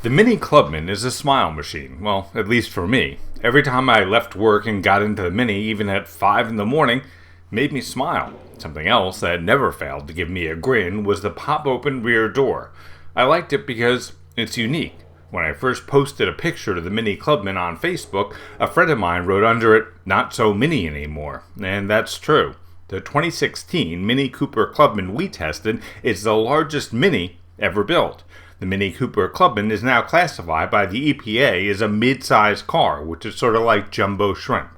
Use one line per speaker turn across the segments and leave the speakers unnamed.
The Mini Clubman is a smile machine, well, at least for me. Every time I left work and got into the Mini, even at 5 in the morning, made me smile. Something else that never failed to give me a grin was the pop-open rear door. I liked it because it's unique. When I first posted a picture of the Mini Clubman on Facebook, a friend of mine wrote under it, "Not so mini anymore." And that's true. The 2016 Mini Cooper Clubman we tested is the largest Mini ever built. The Mini Cooper Clubman is now classified by the EPA as a mid-sized car, which is sort of like jumbo shrimp.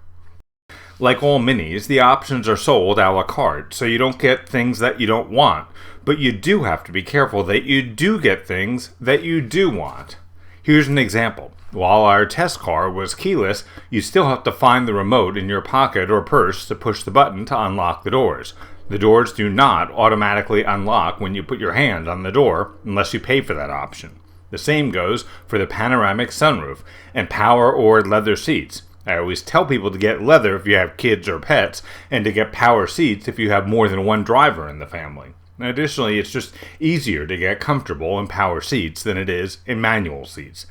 Like all Minis, the options are sold a la carte, so you don't get things that you don't want, but you do have to be careful that you do get things that you do want. Here's an example. While our test car was keyless, you still have to find the remote in your pocket or purse to push the button to unlock the doors. The doors do not automatically unlock when you put your hand on the door unless you pay for that option. The same goes for the panoramic sunroof and power or leather seats. I always tell people to get leather if you have kids or pets, and to get power seats if you have more than one driver in the family. Additionally, it's just easier to get comfortable in power seats than it is in manual seats.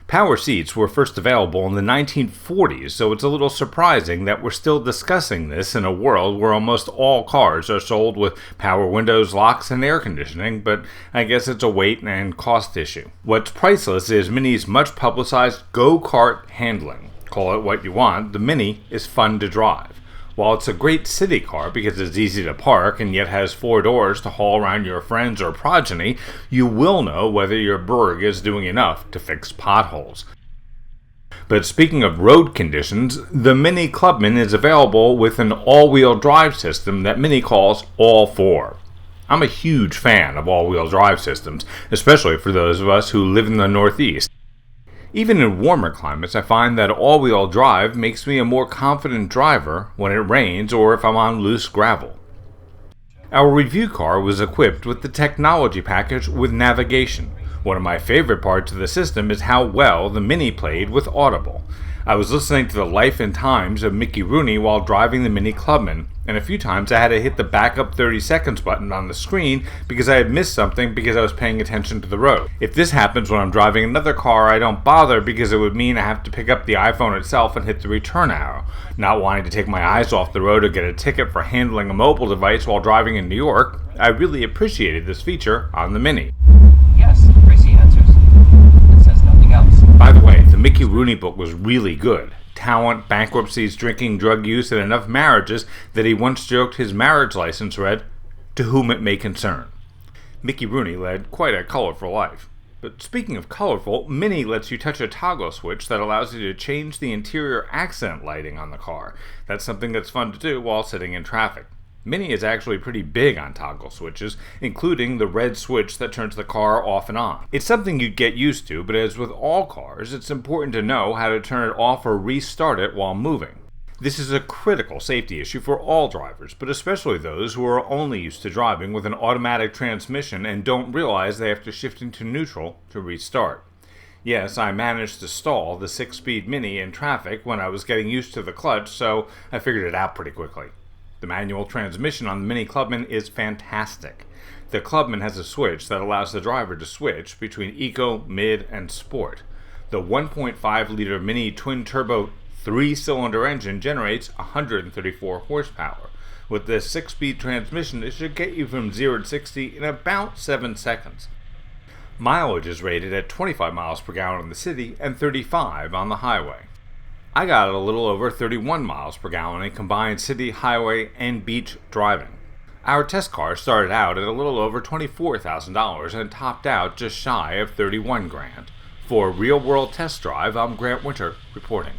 Power seats were first available in the 1940s, so it's a little surprising that we're still discussing this in a world where almost all cars are sold with power windows, locks, and air conditioning, but I guess it's a weight and cost issue. What's priceless is Mini's much publicized go-kart handling. Call it what you want, the Mini is fun to drive. While it's a great city car because it's easy to park and yet has 4 doors to haul around your friends or progeny, you will know whether your Berg is doing enough to fix potholes. But speaking of road conditions, the Mini Clubman is available with an all-wheel drive system that Mini calls All-4. I'm a huge fan of all-wheel drive systems, especially for those of us who live in the Northeast. Even in warmer climates, I find that all-wheel drive makes me a more confident driver when it rains or if I'm on loose gravel. Our review car was equipped with the technology package with navigation. One of my favorite parts of the system is how well the Mini played with Audible. I was listening to the life and times of Mickey Rooney while driving the Mini Clubman, and a few times I had to hit the backup 30 seconds button on the screen because I had missed something because I was paying attention to the road. If this happens when I'm driving another car, I don't bother because it would mean I have to pick up the iPhone itself and hit the return arrow. Not wanting to take my eyes off the road or get a ticket for handling a mobile device while driving in New York, I really appreciated this feature on the Mini.
Yes, Tracy answers. It says nothing else.
By the way, the Mickey Rooney book was really good. Talent, bankruptcies, drinking, drug use, and enough marriages that he once joked his marriage license read, "To whom it may concern." Mickey Rooney led quite a colorful life. But speaking of colorful, Mini lets you touch a toggle switch that allows you to change the interior accent lighting on the car. That's something that's fun to do while sitting in traffic. Mini is actually pretty big on toggle switches, including the red switch that turns the car off and on. It's something you'd get used to, but as with all cars, it's important to know how to turn it off or restart it while moving. This is a critical safety issue for all drivers, but especially those who are only used to driving with an automatic transmission and don't realize they have to shift into neutral to restart. Yes, I managed to stall the 6-speed Mini in traffic when I was getting used to the clutch, so I figured it out pretty quickly. The manual transmission on the Mini Clubman is fantastic. The Clubman has a switch that allows the driver to switch between Eco, Mid, and Sport. The 1.5-liter Mini twin-turbo 3-cylinder engine generates 134 horsepower. With this 6-speed transmission, it should get you from 0 to 60 in about 7 seconds. Mileage is rated at 25 miles per gallon in the city and 35 on the highway. I got a little over 31 miles per gallon in combined city, highway, and beach driving. Our test car started out at a little over $24,000 and topped out just shy of $31,000. For Real World Test Drive, I'm Grant Winter reporting.